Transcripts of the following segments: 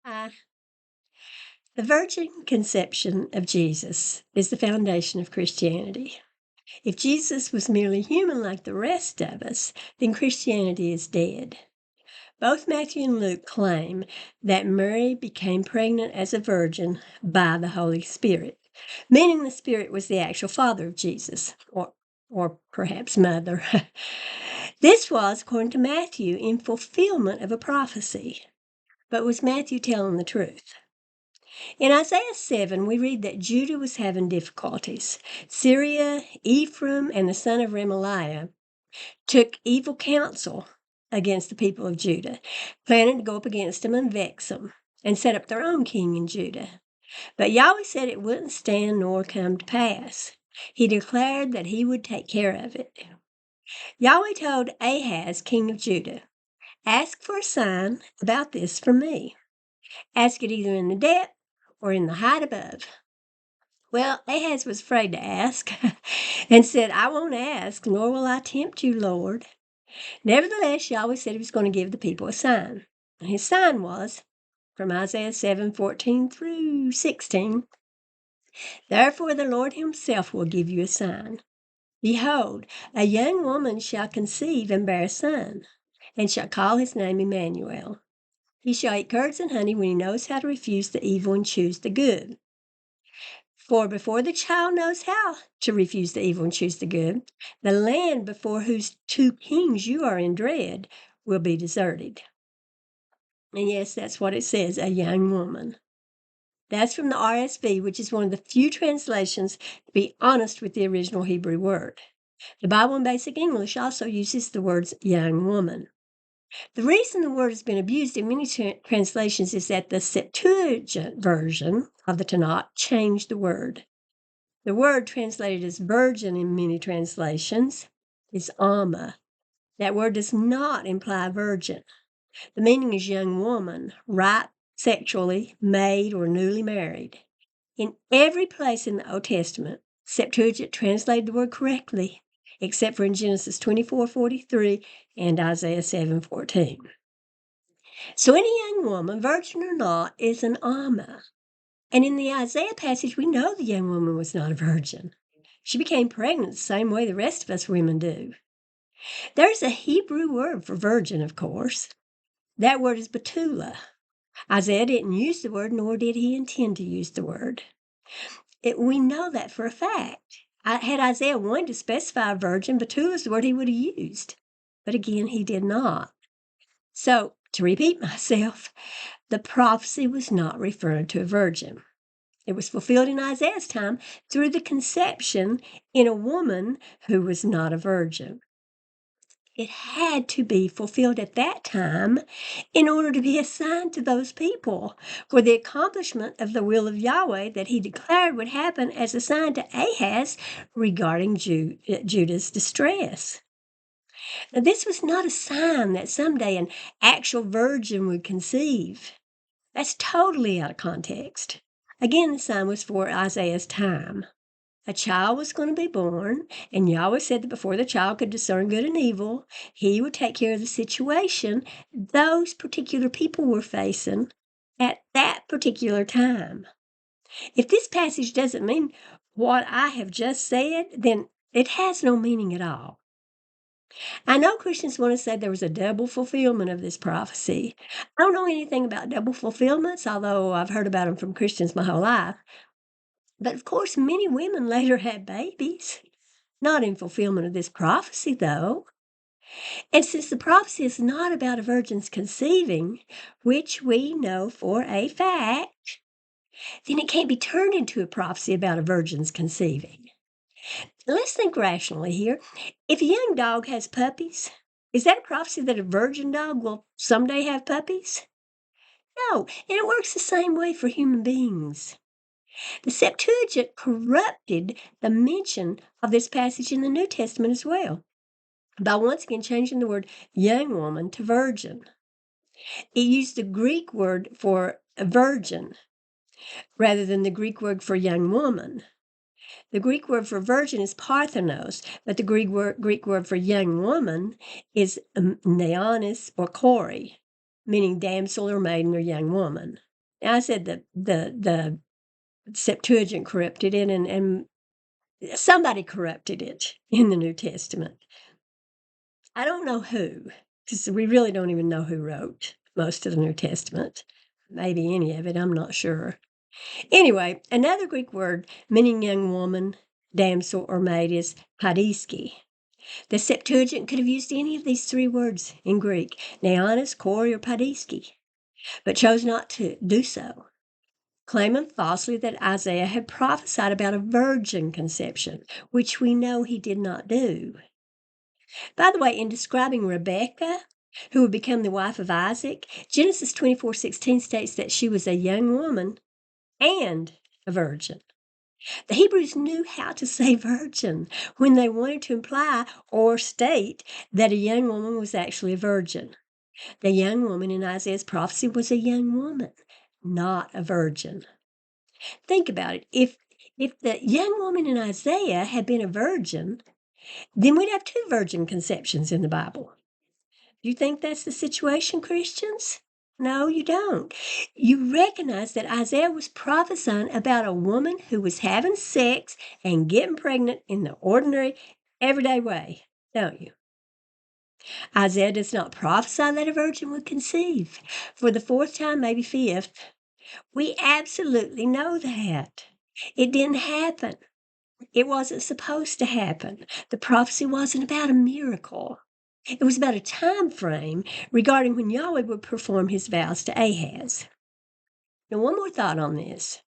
Uh, the virgin conception of Jesus is the foundation of Christianity. If Jesus was merely human like the rest of us, then Christianity is dead. Both Matthew and Luke claim that Mary became pregnant as a virgin by the Holy Spirit, meaning the Spirit was the actual father of Jesus, or perhaps mother. This was, according to Matthew, in fulfillment of a prophecy. But was Matthew telling the truth? In Isaiah 7, we read that Judah was having difficulties. Syria, Ephraim, and the son of Remaliah took evil counsel against the people of Judah, planning to go up against them and vex them, and set up their own king in Judah. But Yahweh said it wouldn't stand nor come to pass. He declared that he would take care of it. Yahweh told Ahaz, king of Judah, "Ask for a sign about this from me. Ask it either in the depth or in the height above." Well, Ahaz was afraid to ask and said, "I won't ask, nor will I tempt you, Lord." Nevertheless, Yahweh said he was going to give the people a sign. And his sign was, from Isaiah 7:14 through 16, "Therefore the Lord himself will give you a sign. Behold, a young woman shall conceive and bear a son, and shall call his name Emmanuel. He shall eat curds and honey when he knows how to refuse the evil and choose the good. For before the child knows how to refuse the evil and choose the good, the land before whose two kings you are in dread will be deserted." And yes, that's what it says, a young woman. That's from the RSV, which is one of the few translations to be honest with the original Hebrew word. The Bible in Basic English also uses the words young woman. The reason the word has been abused in many translations is that the Septuagint version of the Tanakh changed the word. The word translated as virgin in many translations is Alma. That word does not imply virgin. The meaning is young woman, ripe sexually, maid, or newly married. In every place in the Old Testament, Septuagint translated the word correctly, except for in Genesis 24:43 and Isaiah 7:14. So any young woman, virgin or not, is an Alma. And in the Isaiah passage, we know the young woman was not a virgin. She became pregnant the same way the rest of us women do. There's a Hebrew word for virgin, of course. That word is betula. Isaiah didn't use the word, nor did he intend to use the word. We know that for a fact. Had Isaiah wanted to specify a virgin, betula is the word he would have used. But again, he did not. So, to repeat myself, the prophecy was not referring to a virgin. It was fulfilled in Isaiah's time through the conception in a woman who was not a virgin. It had to be fulfilled at that time in order to be a sign to those people for the accomplishment of the will of Yahweh that he declared would happen as a sign to Ahaz regarding Judah's distress. Now, this was not a sign that someday an actual virgin would conceive. That's totally out of context. Again, the sign was for Isaiah's time. A child was going to be born, and Yahweh said that before the child could discern good and evil, he would take care of the situation those particular people were facing at that particular time. If this passage doesn't mean what I have just said, then it has no meaning at all. I know Christians want to say there was a double fulfillment of this prophecy. I don't know anything about double fulfillments, although I've heard about them from Christians my whole life. But of course, many women later had babies. Not in fulfillment of this prophecy, though. And since the prophecy is not about a virgin's conceiving, which we know for a fact, then it can't be turned into a prophecy about a virgin's conceiving. Let's think rationally here. If a young dog has puppies, is that a prophecy that a virgin dog will someday have puppies? No, and it works the same way for human beings. The Septuagint corrupted the mention of this passage in the New Testament as well, by once again changing the word young woman to virgin. It used the Greek word for a virgin rather than the Greek word for young woman. The Greek word for virgin is parthenos, but the Greek word for young woman is neonis or kori, meaning damsel or maiden or young woman. Now, I said the Septuagint corrupted it, and somebody corrupted it in the New Testament. I don't know who, because we really don't even know who wrote most of the New Testament. Maybe any of it, I'm not sure. Anyway, another Greek word meaning young woman, damsel, or maid is padiski. The Septuagint could have used any of these three words in Greek, neonis, kori, or padiski, but chose not to do so, claiming falsely that Isaiah had prophesied about a virgin conception, which we know he did not do. By the way, in describing Rebekah, who would become the wife of Isaac, Genesis 24:16 states that she was a young woman and a virgin. The Hebrews knew how to say virgin when they wanted to imply or state that a young woman was actually a virgin. The young woman in Isaiah's prophecy was a young woman, not a virgin. Think about it. If the young woman in Isaiah had been a virgin, then we'd have two virgin conceptions in the Bible. Do you think that's the situation, Christians? No, you don't. You recognize that Isaiah was prophesying about a woman who was having sex and getting pregnant in the ordinary, everyday way, don't you? Isaiah does not prophesy that a virgin would conceive. For the fourth time, maybe fifth, we absolutely know that. It didn't happen. It wasn't supposed to happen. The prophecy wasn't about a miracle. It was about a time frame regarding when Yahweh would perform his vows to Ahaz. Now, one more thought on this.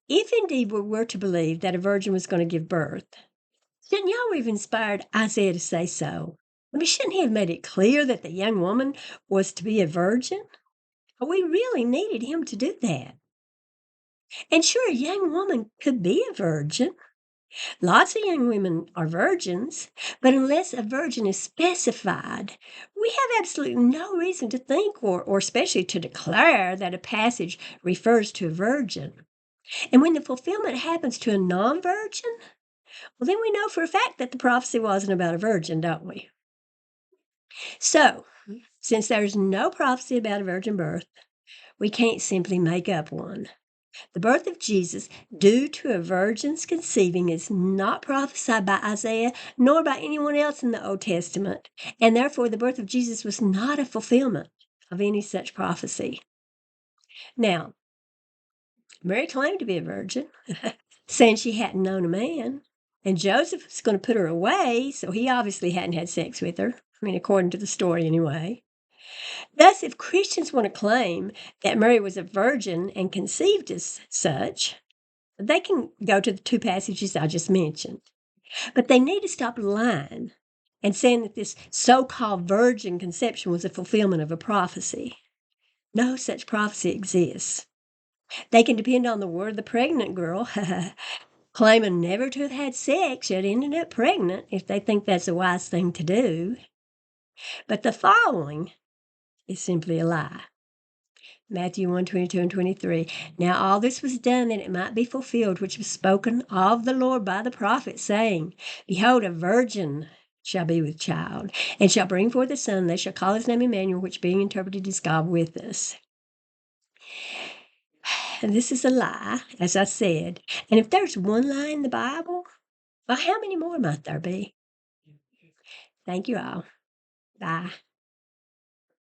If indeed we were to believe that a virgin was going to give birth, shouldn't Yahweh have inspired Isaiah to say so? I mean, shouldn't he have made it clear that the young woman was to be a virgin? We really needed him to do that. And sure, a young woman could be a virgin. Lots of young women are virgins, but unless a virgin is specified, we have absolutely no reason to think or especially to declare that a passage refers to a virgin. And when the fulfillment happens to a non-virgin, well, then we know for a fact that the prophecy wasn't about a virgin, don't we? So, since there's no prophecy about a virgin birth, we can't simply make up one. The birth of Jesus, due to a virgin's conceiving, is not prophesied by Isaiah nor by anyone else in the Old Testament, and therefore the birth of Jesus was not a fulfillment of any such prophecy. Now, Mary claimed to be a virgin, saying she hadn't known a man, and Joseph was going to put her away, so he obviously hadn't had sex with her. I mean, according to the story anyway. Thus, if Christians want to claim that Mary was a virgin and conceived as such, they can go to the two passages I just mentioned. But they need to stop lying and saying that this so-called virgin conception was a fulfillment of a prophecy. No such prophecy exists. They can depend on the word of the pregnant girl, claiming never to have had sex, yet ended up pregnant if they think that's a wise thing to do. But the following is simply a lie. Matthew 1:22 and 23. Now all this was done that it might be fulfilled, which was spoken of the Lord by the prophet, saying, Behold, a virgin shall be with child, and shall bring forth a son. They shall call his name Emmanuel, which being interpreted is God with us. And this is a lie, as I said. And if there's one lie in the Bible, well, how many more might there be? Thank you all. Bye.